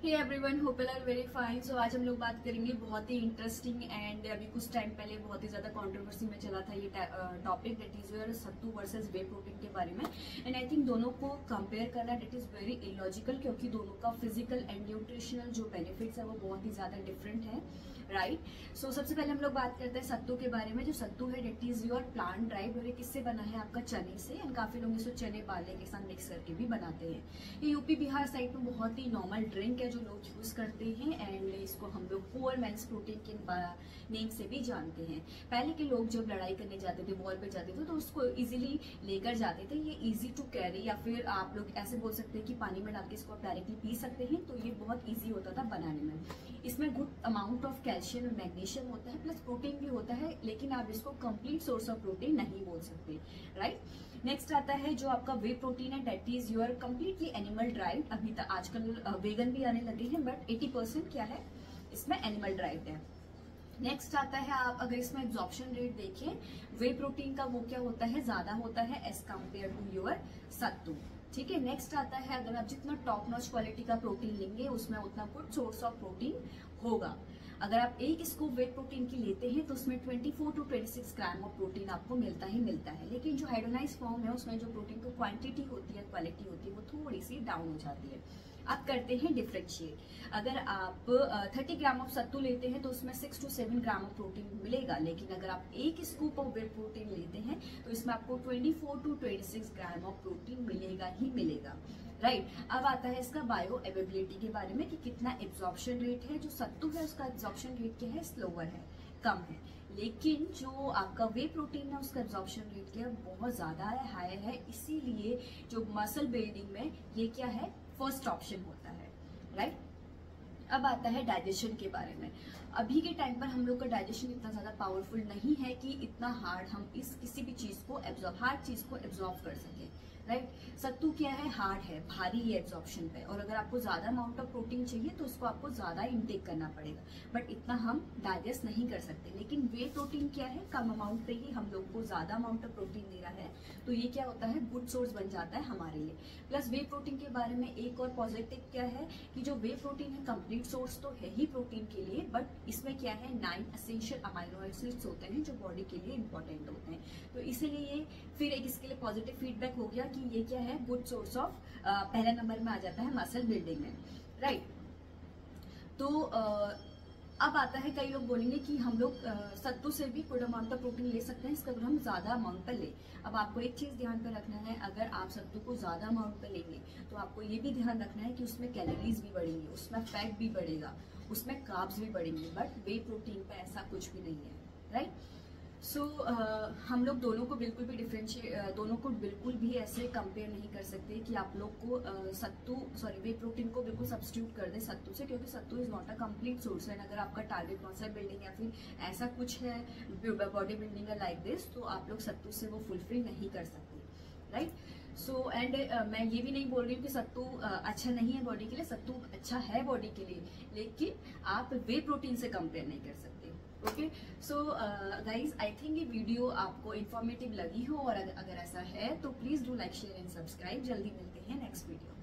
Hey everyone, hope you are very fine. So आज हम लोग बात करेंगे बहुत ही इंटरेस्टिंग एंड अभी कुछ टाइम पहले बहुत ही ज्यादा कंट्रोवर्सी में चला था ये topic, that is your sattu versus way protein के बारे में। एंड आई थिंक दोनों को कंपेयर करना दैट इज वेरी इलॉजिकल, क्योंकि दोनों का फिजिकल एंड न्यूट्रिशनल जो बेनिफिट्स है वो बहुत ही ज्यादा डिफरेंट है, राइट। सो सबसे पहले हम लोग बात करते हैं सत्तू के बारे में। जो सत्तू है that is your plant drive, और ये किससे बना है? आपका चने से। एंड काफी लोग इसको चने बाले के साथ मिक्स करके भी बनाते हैं। ये यूपी बिहार साइड में बहुत ही नॉर्मल ड्रिंक है जो लोग यूज करते हैं, एंड इसको हम लोग पुअर मैंस प्रोटीन के नेम से भी जानते हैं। पहले के लोग जब लड़ाई करने जाते थे, वॉर पे जाते थे, तो उसको इजीली लेकर जाते थे। ये इजी टू कैरी, या फिर आप लोग ऐसे बोल सकते हैं कि पानी में डाल के इसको आप डायरेक्टली पी सकते हैं। तो ये बहुत इजी होता था बनाने में। इसमें गुड अमाउंट ऑफ कैल्शियम और मैग्नीशियम होता है, प्लस प्रोटीन भी होता है, लेकिन आप इसको कंप्लीट सोर्स ऑफ प्रोटीन नहीं बोल सकते, राइट। नेक्स्ट आता है जो आपका वे प्रोटीन है, that is your completely animal drive. अभी तक आजकल वेगन भी आने लगे हैं, बट 80% क्या है इसमें एनिमल ड्राइव है। नेक्स्ट आता है, आप अगर इसमें एब्जॉर्प्शन रेट देखें, वे प्रोटीन का वो क्या होता है, ज्यादा होता है एज कम्पेयर टू योर सत्तू, ठीक है। नेक्स्ट आता है, अगर आप जितना टॉप नॉच क्वालिटी का प्रोटीन लेंगे उसमें उतना गुड सोर्स ऑफ प्रोटीन होगा। अगर आप एक स्कूप वे प्रोटीन की लेते हैं तो उसमें 24 टू 26 ग्राम ऑफ प्रोटीन आपको मिलता ही मिलता है, लेकिन जो हाइड्रोनाइज फॉर्म है उसमें जो प्रोटीन की क्वांटिटी होती है, क्वालिटी होती है, वो थोड़ी सी डाउन हो जाती है। आप करते हैं डिफ्रेंशिएट। अगर आप 30 ग्राम ऑफ सत्तू लेते हैं तो उसमें 6 टू 7 ग्राम ऑफ प्रोटीन मिलेगा, लेकिन अगर आप एक स्कूप ऑफ वे प्रोटीन लेते हैं तो इसमें आपको 24 टू 26 ग्राम ऑफ प्रोटीन मिलेगा ही मिलेगा, राइट। अब आता है इसका बायो अवेबिलिटी के बारे में कि कितना एब्जॉर्प्शन रेट है। जो सत्तू है उसका एब्जॉर्प्शन रेट क्या है, स्लोअर है, कम है, लेकिन जो आपका वे प्रोटीन है उसका एब्जॉर्प्शन रेट क्या है, बहुत ज्यादा है, हाई है। इसीलिए जो मसल बिल्डिंग में ये क्या है, फर्स्ट ऑप्शन होता है, राइट। अब आता है डाइजेशन के बारे में। अभी के टाइम पर हम लोग का डाइजेशन इतना ज्यादा पावरफुल नहीं है कि इतना हार्ड हम इस किसी भी चीज को हार्ड चीज को एब्जॉर्ब कर सके, राइट। सत्तू क्या है, हार्ड है, भारी है एब्जॉर्प्शन पे, और अगर आपको ज्यादा अमाउंट ऑफ प्रोटीन चाहिए तो उसको आपको ज्यादा इनटेक करना पड़ेगा, बट इतना हम डाइजेस्ट नहीं कर सकते। लेकिन वे प्रोटीन क्या है, कम अमाउंट पे ही हम लोग को ज्यादा अमाउंट ऑफ प्रोटीन दे रहा है, तो ये क्या होता है, गुड सोर्स बन जाता है हमारे लिए। प्लस वे प्रोटीन के बारे में एक और पॉजिटिव क्या है कि जो वे प्रोटीन है कंप्लीट सोर्स तो है ही प्रोटीन के लिए, बट इसमें क्या है 9 एसेंशियल अमाइनो एसिड्स होते हैं जो बॉडी के लिए इंपॉर्टेंट होते हैं। तो इसीलिए ये फिर एक इसके लिए पॉजिटिव फीडबैक हो गया कि ये क्या है, गुड सोर्स ऑफ पहला नंबर में आ जाता है मसल बिल्डिंग में, राइट। तो अब आता है, कई लोग बोलेंगे कि हम लोग सत्तू से भी गुड अमाउंट ऑफ प्रोटीन ले सकते हैं इसका अगर हम ज्यादा अमाउंट पर ले। अब आपको एक चीज ध्यान पर रखना है, अगर आप सत्तू को ज्यादा अमाउंट पर लेंगे तो आपको ये भी ध्यान रखना है कि उसमें कैलोरीज भी बढ़ेंगी, उसमें फैट भी बढ़ेगा, उसमें कार्ब्स भी बढ़ेंगे, बट वे प्रोटीन पे ऐसा कुछ भी नहीं है, राइट। सो हम लोग दोनों को बिल्कुल भी दोनों को बिल्कुल भी ऐसे कंपेयर नहीं कर सकते कि आप लोग को वे प्रोटीन को बिल्कुल सब्स्टिट्यूट कर दे सत्तू से, क्योंकि sattu is not a complete source. And अगर आपका टारगेट मसल बिल्डिंग या फिर ऐसा कुछ है बॉडी बिल्डिंग लाइक दिस, तो आप लोग सत्तू से वो फुलफिल नहीं कर सकते, राइट। सो एंड मैं ये भी नहीं बोल रही हूँ कि सत्तू अच्छा नहीं है बॉडी के लिए, सत्तू अच्छा है बॉडी के लिए, लेकिन आप वे प्रोटीन से कंपेयर नहीं कर सकते, okay. So guys, I think ये वीडियो आपको इन्फॉर्मेटिव लगी हो, और अगर ऐसा है तो please do like, share and subscribe. जल्दी मिलते हैं नेक्स्ट वीडियो।